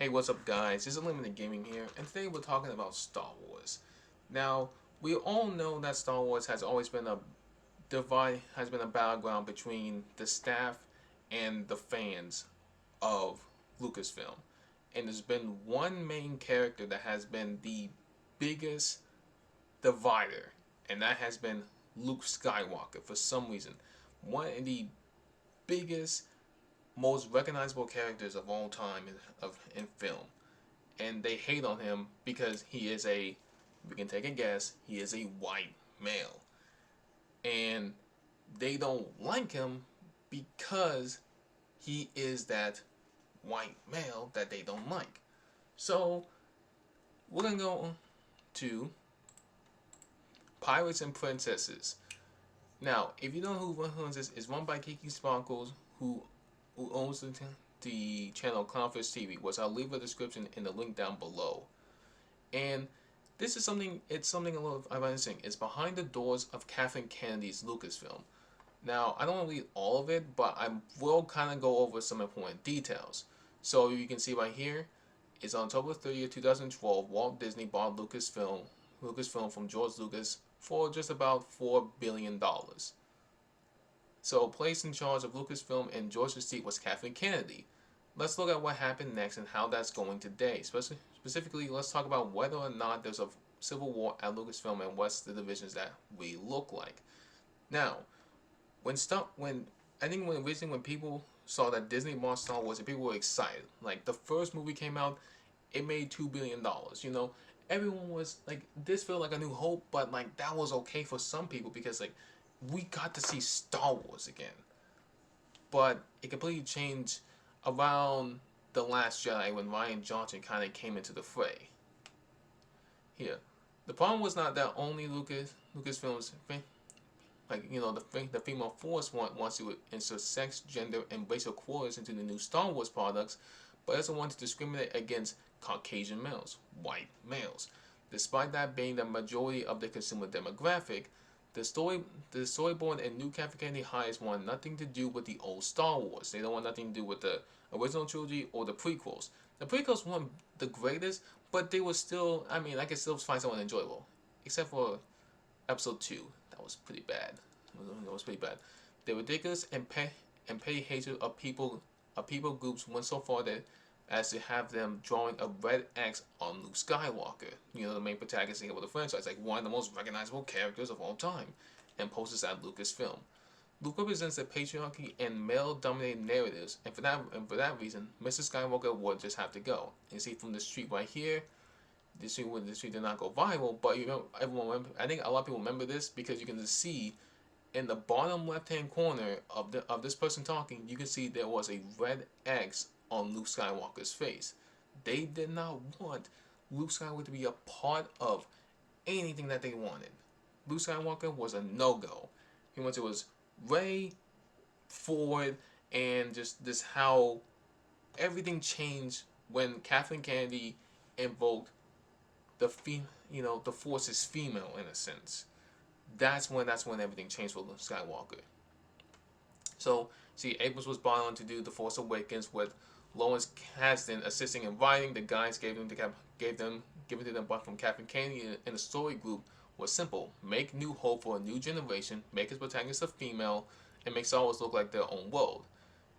Hey, what's up guys? This is Limited Gaming here, and today we're talking about Star Wars. Now, we all know that Star Wars has always been a battleground between the staff and the fans of Lucasfilm. And there's been one main character that has been the biggest divider, and that has been Luke Skywalker for some reason. One of the biggest, most recognizable characters of all time in film, and they hate on him because he is a, we can take a guess, he is a white male, and they don't like him because he is that white male that they don't like. So we're gonna go to Pirates and Princesses. Now, if you don't know who runs this, it's run by Kiki Sparkles, who owns the channel Clownfish TV, which I'll leave a description in the link down below. And this is something, it's something a little interesting. It's behind the doors of Kathleen Kennedy's Lucasfilm. Now, I don't want to read all of it, but I will kind of go over some important details. So you can see right here, it's on October 30th, 2012, Walt Disney bought Lucasfilm from George Lucas for just about $4 billion. So placed in charge of Lucasfilm in George's seat was Kathleen Kennedy. Let's look at what happened next and how that's going today. Specifically, let's talk about whether or not there's a civil war at Lucasfilm and what's the divisions that we look like. Now, when people saw that Disney bought Star Wars, and people were excited. Like, the first movie came out, it made $2 billion. You know, everyone was like, this felt like a new hope, but like that was okay for some people because like we got to see Star Wars again. But it completely changed around The Last Jedi when Rian Johnson kind of came into the fray. Here, the problem was not that only Lucasfilms, like, you know, the female force wants to insert sex, gender, and racial quotas into the new Star Wars products, but also want to discriminate against Caucasian males, white males. Despite that being the majority of the consumer demographic, the storyboard and new Kathleen Kennedy hires want nothing to do with the old Star Wars. They don't want nothing to do with the original trilogy or the prequels. The prequels weren't the greatest, but they were still, I mean, I could still find someone enjoyable. Except for Episode 2. That was pretty bad. That was pretty bad. The ridiculous and petty hatred of people groups went so far that as to have them drawing a red X on Luke Skywalker, you know, the main protagonist of the franchise, like one of the most recognizable characters of all time, and posters at Lucasfilm. Luke represents the patriarchy and male-dominated narratives, and for that reason, Mr. Skywalker would just have to go. And you see from the street right here, the street did not go viral, but you know, I think a lot of people remember this because you can just see in the bottom left-hand corner of this person talking, you can see there was a red X on Luke Skywalker's face. They did not want Luke Skywalker to be a part of anything that they wanted. Luke Skywalker was a no-go. He wanted to was Rey, Ford, and just this how everything changed when Kathleen Kennedy invoked the the Force is female in a sense. That's when everything changed for Luke Skywalker. So, see, Abrams was brought on to do The Force Awakens with Lawrence Kasdan assisting in writing. The guides given to them from Kathleen Kennedy in the story group was simple: make New Hope for a new generation, make its protagonist a female, and make Star Wars look like their own world.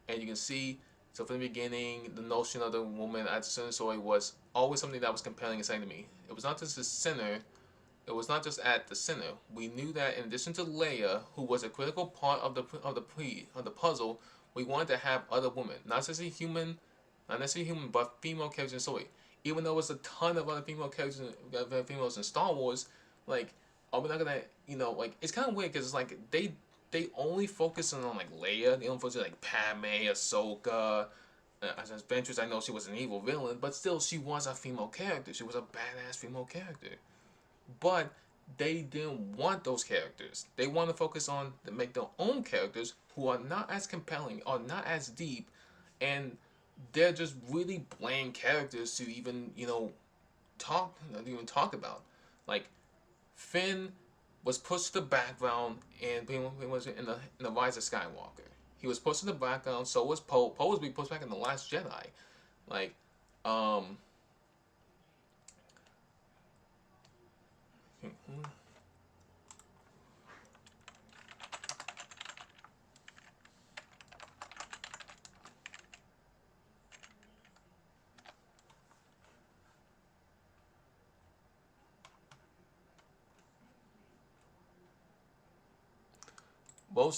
And you can see, so from the beginning, the notion of the woman at the center story was always something that was compelling and exciting to me. It was not just the center. It was not just at the center. We knew that in addition to Leia, who was a critical part of the puzzle, we wanted to have other women, not necessarily human, but female characters in the story. Even though there was a ton of other females in Star Wars, like, are we not gonna, you know, like, it's kind of weird because it's like they only focus on like Leia. They don't focus on like Padme, Ahsoka. As Ventress, I know she was an evil villain, but still, she was a female character. She was a badass female character. But they didn't want those characters. They want to focus on to make their own characters who are not as compelling or not as deep, and they're just really bland characters to even talk about. Like Finn was pushed to the background and was in the Rise of Skywalker. He was pushed to the background. So was Poe. Poe was being pushed back in The Last Jedi. Like Um,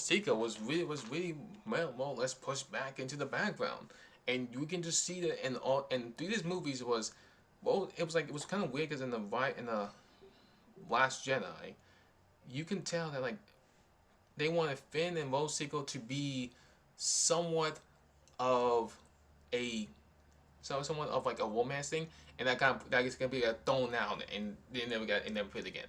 Tika was really well, more or less pushed back into the background, and you can just see that in all and through these movies was, well, it was kind of weird because in the Last Jedi, you can tell that like they wanted Finn and Tika to be somewhat of a somewhat of like a romance thing, and that is gonna be thrown out and they never played again.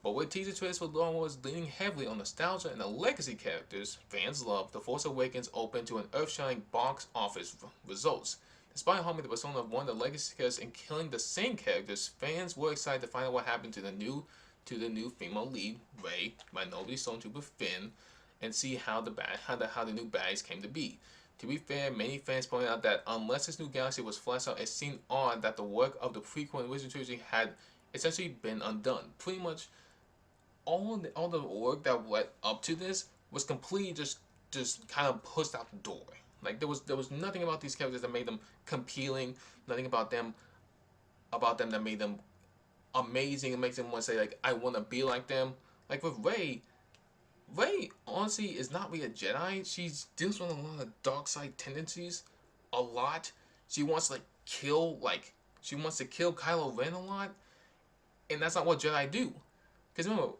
But with teaser trailers for Star Wars leaning heavily on nostalgia and the legacy characters fans love, The Force Awakens opened to an earth-shattering box office results. Despite harming the persona of one of the legacy characters and killing the same characters, fans were excited to find out what happened to the new female lead, Rey, Minority Stormtrooper Finn, and see how the new baddies came to be. To be fair, many fans pointed out that unless this new galaxy was fleshed out, it seemed odd that the work of the prequel and original trilogy had essentially been undone. Pretty much all the work that went up to this was completely just kind of pushed out the door. Like there was nothing about these characters that made them compelling, nothing about them that made them amazing and makes them want to say like I want to be like them. Like with Rey honestly is not really a Jedi. She deals with a lot of dark side tendencies, a lot. She wants to she wants to kill Kylo Ren a lot, and that's not what Jedi do. Because remember,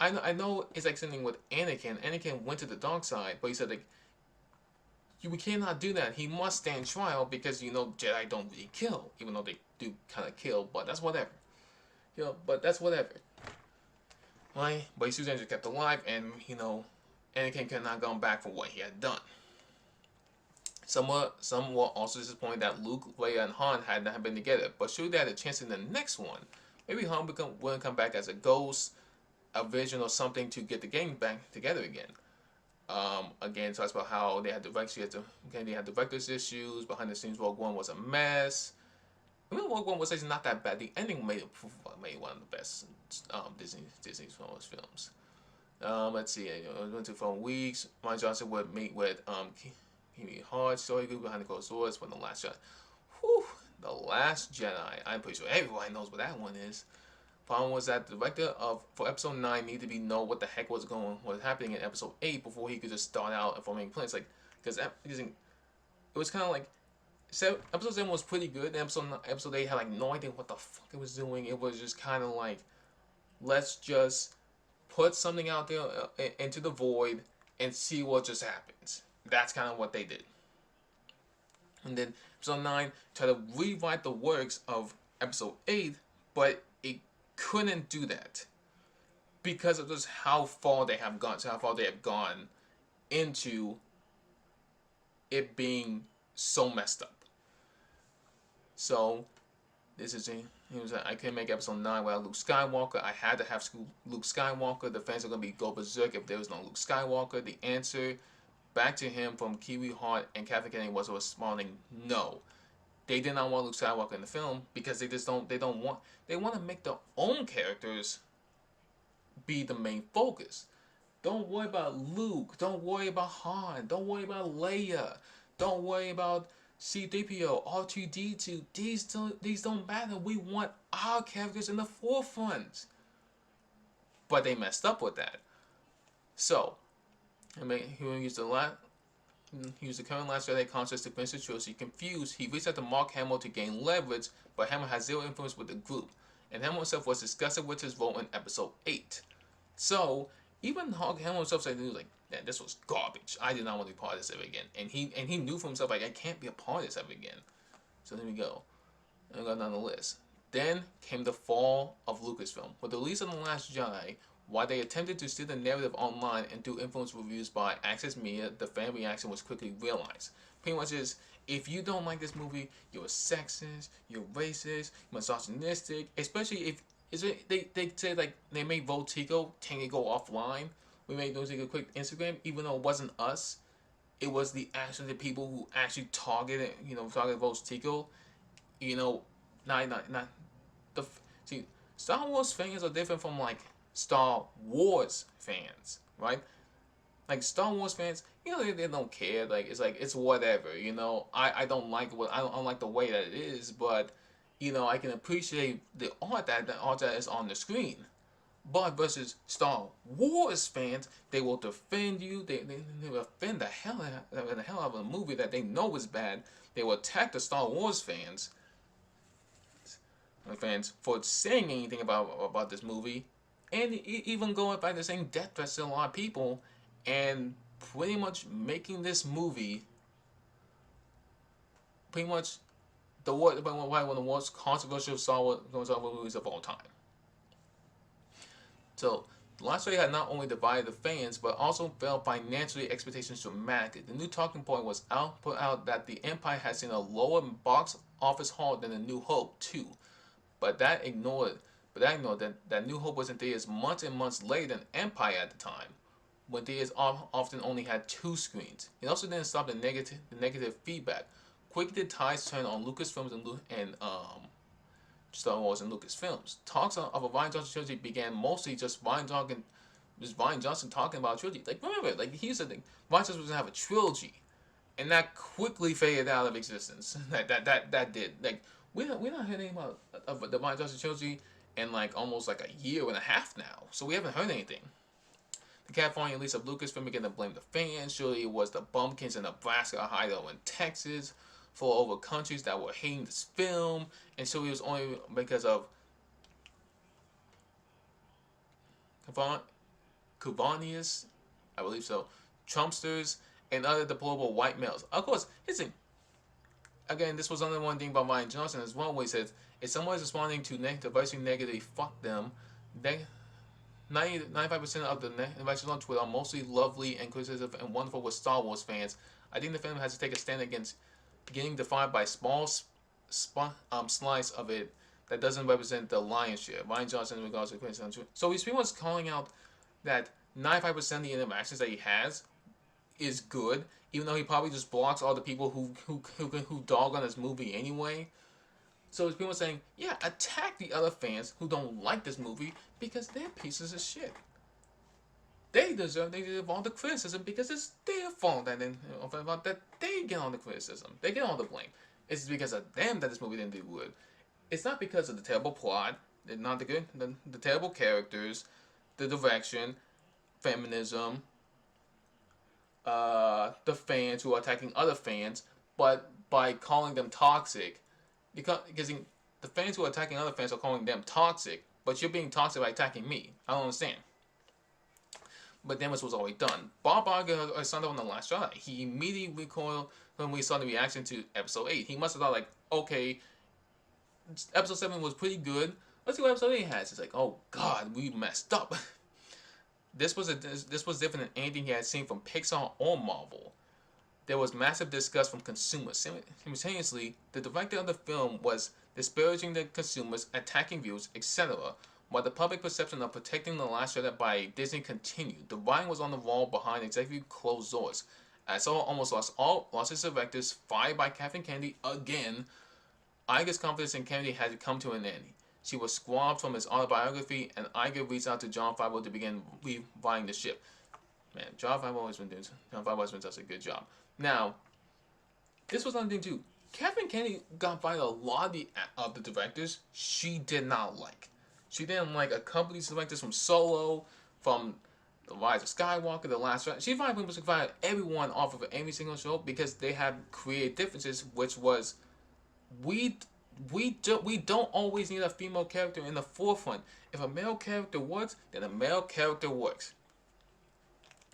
I know it's like something with Anakin. Anakin went to the dark side, but he said like we cannot do that. He must stand trial because Jedi don't really kill, even though they do kind of kill. But that's whatever. But that's whatever. Right? But he was kept alive, and Anakin could not go back for what he had done. Some were also disappointed that Luke, Leia, and Han had not been together, but should they had a chance in the next one, maybe Han wouldn't come back as a ghost, a vision, or something to get the gang back together again. Again, talks about how they had director's issues. Behind the scenes, Rogue One was a mess. I mean, Rogue One was actually not that bad. The ending made one of the best Disney films. Let's see. It went to 4 weeks. Ryan Johnson would meet with Kimi Hart, story group behind the closed doors for The Last Jedi. Whew, The Last Jedi. I'm pretty sure everybody knows what that one is. Problem was that the director for episode 9 needed to know what the heck was happening in episode 8 before he could just start out and forming plans. Like, because it was kind of like episode 7 was pretty good. And episode 8 had like no idea what the fuck it was doing. It was just kind of like, let's just put something out there into the void and see what just happens. That's kind of what they did. And then episode 9 tried to rewrite the works of episode 8, but it couldn't do that because of just how far they have gone into it being so messed up. So I couldn't make episode 9 without Luke Skywalker. I had to have Luke Skywalker. The fans are gonna go berserk if there was no Luke Skywalker. The answer back to him from Kiwi Hart and Kathleen Kennedy was responding no. They did not want Luke Skywalker in the film because they want to make their own characters be the main focus. Don't worry about Luke. Don't worry about Han. Don't worry about Leia. Don't worry about C-3PO, R2-D2. These don't matter. We want our characters in the forefront. But they messed up with that. So, he used the current Last Jedi concept to finish the trilogy. Confused, he reached out to Mark Hamill to gain leverage, but Hamill has zero influence with the group, and Hamill himself was disgusted with his role in Episode 8. So, even Hamill himself said he was like, man, this was garbage. I did not want to be part of this ever again. And he knew for himself, like, I can't be a part of this ever again. So there we go. And I got down the list. Then came the fall of Lucasfilm. With the release of The Last Jedi, while they attempted to steer the narrative online and through influence reviews by Access Media, the fan reaction was quickly realized. Pretty much is, if you don't like this movie, you're a sexist, you're racist, misogynistic, especially if they say like they made Votico take it go offline. We made those take a quick Instagram, even though it wasn't us. It was the people who actually targeted Votico. You know, not the see Star Wars fans are different from like Star Wars fans, right? Like Star Wars fans, they don't care. Like it's whatever. I don't like I don't like the way that it is, but I can appreciate the art that is on the screen. But versus Star Wars fans, they will defend you. They will defend the hell out of a movie that they know is bad. They will attack the Star Wars fans for saying anything about this movie, and even going by the same death threats to a lot of people, and pretty much making this movie pretty much one of the most controversial Star Wars movies of all time. So, The Last Jedi had not only divided the fans, but also fell financially expectations dramatically. The new talking point was put out that the Empire had seen a lower box office haul than A New Hope too, but that ignored that New Hope was in theaters months and months later than Empire at the time, when theaters often only had 2 screens. It also didn't stop the negative feedback. Quickly the tides turned on Lucasfilms and Star Wars and Lucasfilms. Talks of a Rian Johnson trilogy began mostly just Rian Johnson talking about a trilogy. Like, remember, like, here's the thing: Rian Johnson was gonna have a trilogy, and that quickly faded out of existence. that did. Like, we're not hearing about the Rian Johnson trilogy in like almost like a year and a half now. So we haven't heard anything. The California release of Lucasfilm began to blame the fans. Surely it was the bumpkins in Nebraska, Ohio, and Texas for over countries that were hating this film, and so it was only because of Cavanius, I believe so, Trumpsters, and other deplorable white males. Of course, again, this was only one thing about Rian Johnson as well, where he says, if someone is responding to diversity negatively, fuck them. 95% of the interactions on Twitter are mostly lovely and criticism and wonderful with Star Wars fans. I think the film has to take a stand against getting defined by a small slice of it that doesn't represent the lion's share. Rian Johnson in regards to criticism. So he's pretty much calling out that 95% of the interactions that he has is good, even though he probably just blocks all the people who dog on this movie anyway. So he's pretty much saying, yeah, attack the other fans who don't like this movie because they're pieces of shit. They deserve all the criticism because it's their fault that they get all the criticism. They get all the blame. It's because of them that this movie didn't do good. It's not because of the terrible plot, not the terrible characters, the direction, feminism, the fans who are attacking other fans, but by calling them toxic. Because the fans who are attacking other fans are calling them toxic, but you're being toxic by attacking me. I don't understand. But damage was already done. Bob Iger signed up on The Last Jedi. He immediately recoiled when we saw the reaction to Episode 8. He must have thought, like, okay, Episode 7 was pretty good. Let's see what Episode 8 has. It's like, oh God, we messed up. This was different than anything he had seen from Pixar or Marvel. There was massive disgust from consumers. Simultaneously, the director of the film was disparaging the consumers, attacking viewers, etc. While the public perception of protecting The Last Jedi by Disney continued, the writing was on the wall behind executive closed doors. Assault almost lost his directors, fired by Kathleen Kennedy again. Iger's confidence in Kennedy had come to an end. She was squabbed from his autobiography, and Iger reached out to Jon Favreau to begin reviving the ship. Man, Jon Favreau has been doing such a good job. Now, this was another thing too. Kathleen Kennedy got by a lot of the directors she did not like. She didn't like a couple of directors from Solo, from The Rise of Skywalker, The Last Jedi. She finally fired everyone off of every single show because they had creative differences, which was we don't always need a female character in the forefront. If a male character works, then a male character works.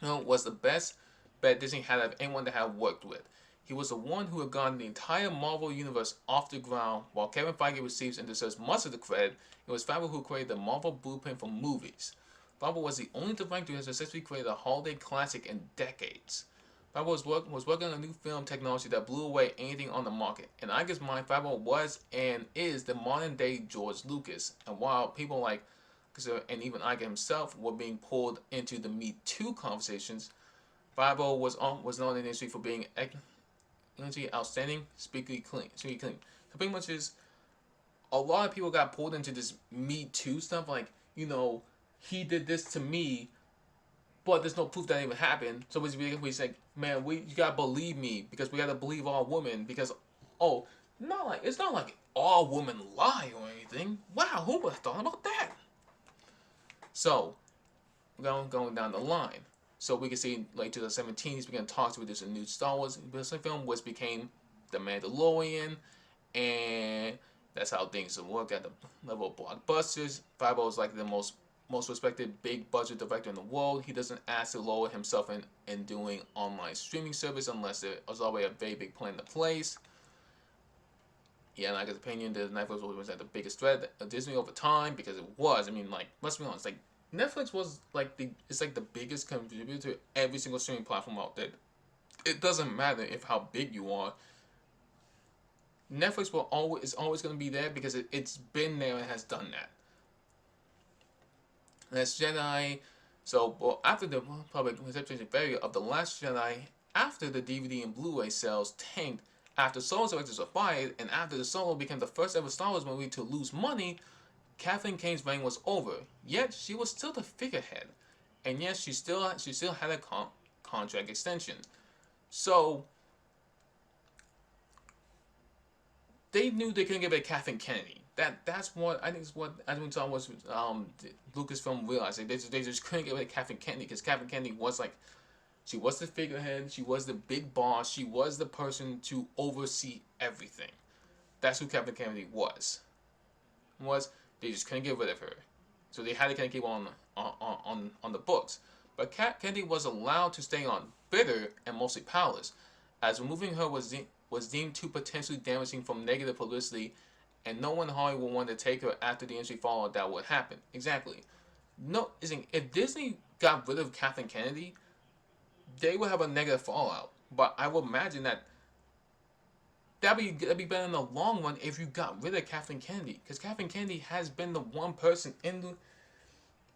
Was the best bet Disney had of anyone that had worked with. He was the one who had gotten the entire Marvel universe off the ground, while Kevin Feige receives and deserves much of the credit. It was Favreau who created the Marvel blueprint for movies. Favreau was the only director who has successfully created a holiday classic in decades. Favreau was working on a new film technology that blew away anything on the market. In Iger's mind, Favreau was and is the modern day George Lucas. And while people like and even Iger himself were being pulled into the Me Too conversations, Favreau was known in the industry for being outstanding, speaking clean. It pretty much is a lot of people got pulled into this Me Too stuff. Like, he did this to me, but there's no proof that it even happened. So we say, man, you gotta believe me because we gotta believe all women because, oh, it's not like all women lie or anything. Wow, who would have thought about that? So, going down the line. So we can see in late 2017 he's began talks to produce a new Star Wars film, which became The Mandalorian, and that's how things work at the level of blockbusters. Favreau is like the most respected big budget director in the world. He doesn't ask to lower himself in doing online streaming service unless there is already a very big plan in place. Yeah, and I get the opinion that Netflix was like the biggest threat of Disney over time because it was. I mean, like, let's be honest, like Netflix was like the biggest contributor to every single streaming platform out there. It doesn't matter how big you are. Netflix is always going to be there because it's been there and has done that. Last Jedi. So, well, after the public reception failure of The Last Jedi, after the DVD and Blu-ray sales tanked, after Solo directors were fired, and after the Solo became the first ever Star Wars movie to lose money, Kathleen Kennedy's reign was over. Yet she was still the figurehead, and yes, she still had a contract extension. So they knew they couldn't get rid of Kathleen Kennedy. That's what I think is what Edwin Star Wars Lucasfilm realized. They just couldn't get rid of Kathleen Kennedy because Kathleen Kennedy was like, she was the figurehead, she was the big boss, she was the person to oversee everything. That's who Kathleen Kennedy was. They just couldn't get rid of her, so they had to kind of keep on the books. But Kennedy was allowed to stay on, bitter and mostly powerless, as removing her was deemed too potentially damaging from negative publicity, and no one in Hollywood wanted to take her after the industry fallout that would happen. Exactly. No, if Disney got rid of Kathleen Kennedy, they would have a negative fallout. But I would imagine that'd be better in the long run if you got rid of Kathleen Kennedy, because Kathleen Kennedy has been the one person in the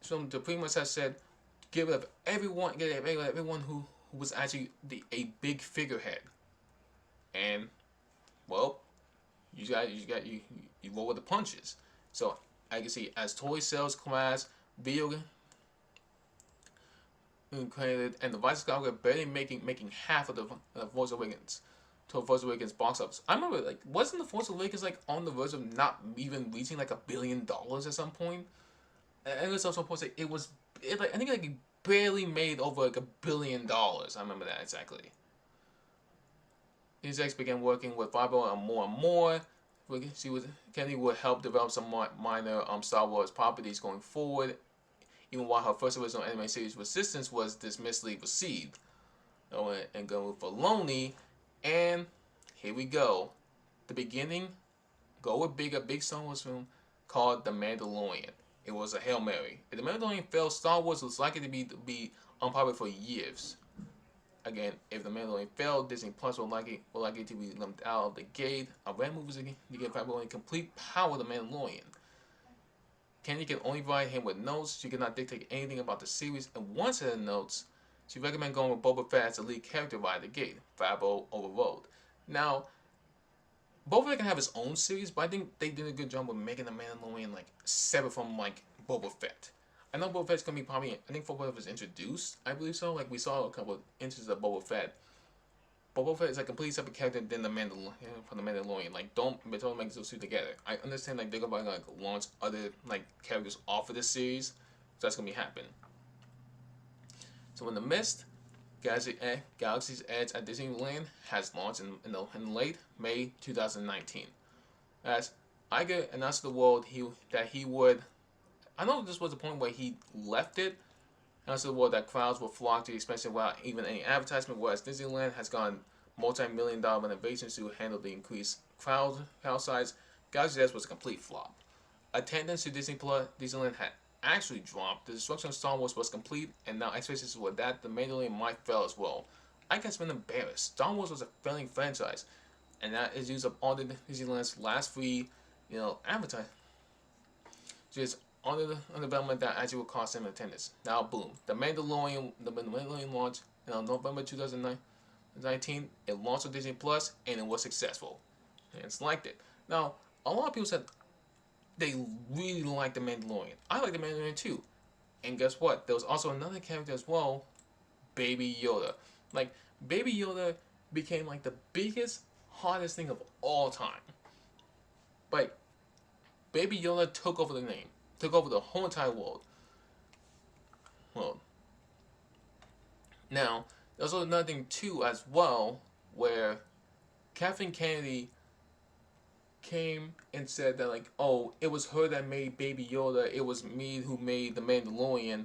film to pretty much has said, get rid of everyone who was actually a big figurehead. And well, you roll with the punches. So I can see as toy sales class, video credited, and the Vice Skywalker barely making half of the Force Awakens to Force Awakens box office. I remember, like, wasn't the Force Awakens like on the verge of not even reaching like $1 billion at some point? And it was also supposed to, I think like it barely made over like $1 billion. I remember that exactly. These ex began working with Favreau on more and more. Kennedy would help develop some minor Star Wars properties going forward, even while her first original anime series Resistance was dismissively received. And going with Filoni, and here we go. The beginning, go with a big Star Wars film called The Mandalorian. It was a Hail Mary. If The Mandalorian failed, Star Wars was likely to be unpopular for years. Again, if The Mandalorian failed, Disney Plus will likely to be lumped out of the gate. A rare move to give Favreau complete power of The Mandalorian. Kennedy can only provide him with notes. She cannot dictate anything about the series, and one set of notes, she recommended going with Boba Fett as the lead character via the gate. Favreau overrode. Now, Boba Fett can have his own series, but I think they did a good job with making The Mandalorian like separate from like Boba Fett. I know Boba Fett's gonna be I think Boba Fett was introduced, I believe so. Like we saw a couple of instances of Boba Fett. Boba Fett is a completely separate character than the Mandalorian. Like don't make those two together. I understand like they're gonna like launch other like characters off of this series, so that's gonna be happening. So in the midst, Galaxy's Edge at Disneyland has launched in late May 2019. As Iger announced to the world that he would. I know this was the point where he left it. Announced to the world that crowds will flock to the expansion without even any advertisement, whereas Disneyland has gone multi-million-dollar renovations to handle the increased crowd size. Galaxy's Edge was a complete flop. Attendance to Disneyland had actually dropped. The destruction of Star Wars was complete, and now expectations were that the Mandalorian might fail as well. I guess been embarrassed. Star Wars was a failing franchise, and that is used up all the Disneyland's last free, advertising. Just on development that actually will cost them attendance. Now, boom, the Mandalorian launched in November 2019. It launched on Disney Plus, and it was successful. Fans liked it. Now, a lot of people said they really like the Mandalorian. I like the Mandalorian too. And guess what? There was also another character as well, Baby Yoda. Like, Baby Yoda became like the biggest, hardest thing of all time. Like, Baby Yoda took over the name, took over the whole entire world. Well, now, there's also another thing too as well, where Kathleen Kennedy came and said that, like, oh, it was her that made Baby Yoda, it was me who made the Mandalorian,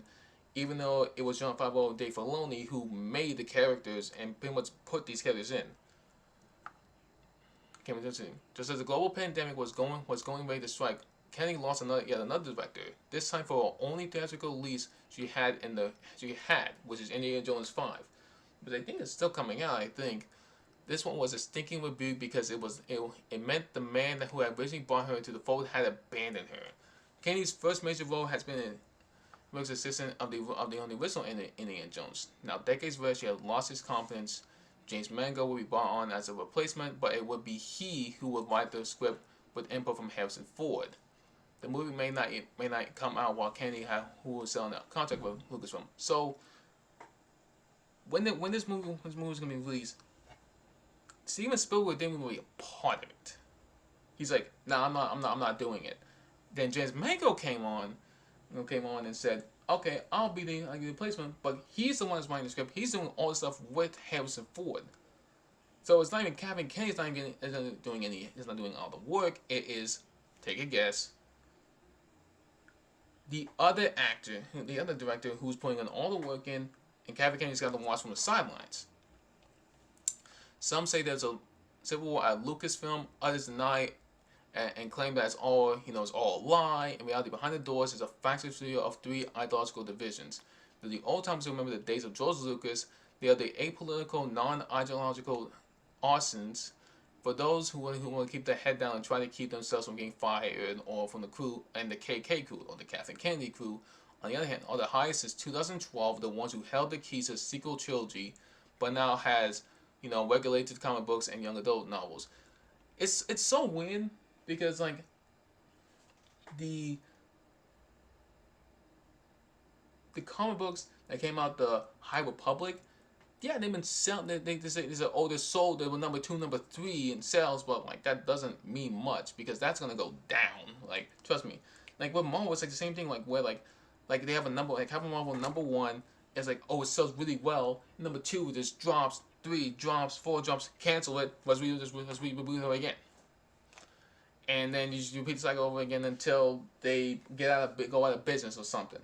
even though it was Jon Favreau and Dave Filoni who made the characters and pretty much put these characters in. Came interesting. Just as the global pandemic was going ready to strike, Kennedy lost yet another director. This time for her only theatrical release she had, which is Indiana Jones 5. But I think it's still coming out. I think this one was a stinking rebuke because it meant the man who had originally brought her into the fold had abandoned her. Kennedy's first major role has been in Rogue's assistant of the original Indiana Jones. Now, decades later, she had lost his confidence. James Mangold would be brought on as a replacement, but it would be he who would write the script with input from Harrison Ford. The movie may not come out while Kennedy who was selling a contract with Lucasfilm. So when this movie is going to be released, Steven Spielberg didn't even be a part of it. He's like, nah, I'm not doing it. Then James Mangold came on and said, okay, I'll be the replacement, but he's the one that's writing the script. He's doing all the stuff with Harrison Ford. So it's not even Kathleen Kennedy's not doing all the work. It is, take a guess, the other actor, the other director who's putting in all the work in, and Kathleen Kennedy's got to watch from the sidelines. Some say there's a civil war at Lucasfilm, others deny and claim that it's all a lie. In reality, behind the doors is a factory studio of three ideological divisions. The old timers remember the days of George Lucas. They are the apolitical, non-ideological arsons. For those who want to keep their head down and try to keep themselves from getting fired, or from the crew and the KK crew or the Kathleen Kennedy crew. On the other hand, are the highest since 2012, the ones who held the keys to the sequel trilogy, but now has regulated comic books and young adult novels. It's so weird because like the comic books that came out, the High Republic, yeah, they've been selling. They say they sold. They were number 2, number 3 in sales, but like that doesn't mean much because that's gonna go down. Like trust me. Like with Marvel, it's like the same thing. Like where like they have a number, like Captain Marvel number 1 is like, oh, it sells really well. Number 2 just drops, 3 drops, 4 drops, cancel it. Let's reboot it again. And then you just repeat the cycle over again until they go out of business or something.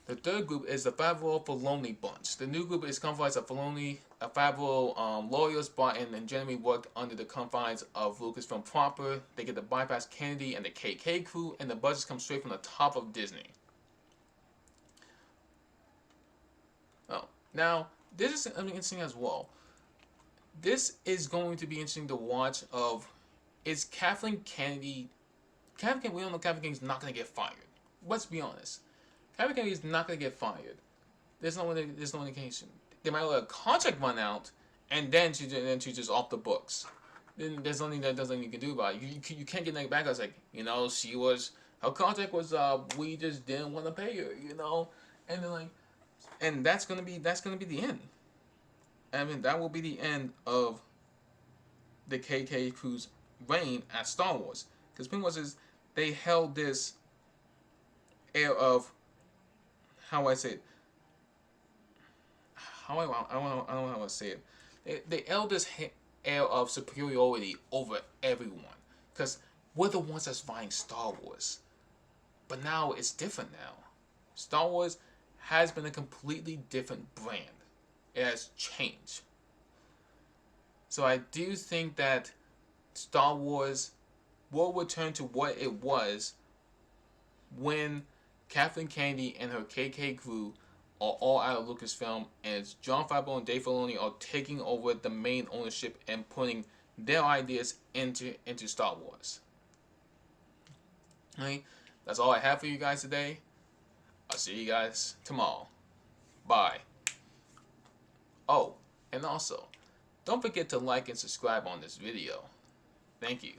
The third group is the Favreau-Filoni bunch. The new group is comprised of Favreau lawyers brought in and generally worked under the confines of Lucasfilm proper. They get to bypass Kennedy and the KK crew, and the budgets come straight from the top of Disney. Oh, now this is interesting as well. This is going to be interesting to watch. Is Kathleen Kennedy? We all know Kathleen Kennedy's not going to get fired. Let's be honest. Kathleen Kennedy is not going to get fired. There's no indication. They might let a contract run out, and then she's just off the books. Then there's nothing you can do about it. You can't get that back. I was like, her contract was we just didn't want to pay her, and then and that's gonna be the end. I mean, that will be the end of the KK crew's reign at Star Wars, because pretty much they held this air of, how I say it, I don't know how to say it. They held this air of superiority over everyone, because we're the ones that's buying Star Wars. But now it's different now. Star Wars has been a completely different brand. It has changed. So I do think that Star Wars will return to what it was when Kathleen Kennedy and her KK crew are all out of Lucasfilm, and it's Jon Favreau and Dave Filoni are taking over the main ownership and putting their ideas into Star Wars. Alright, that's all I have for you guys today. I'll see you guys tomorrow. Bye. Oh, and also, don't forget to like and subscribe on this video. Thank you.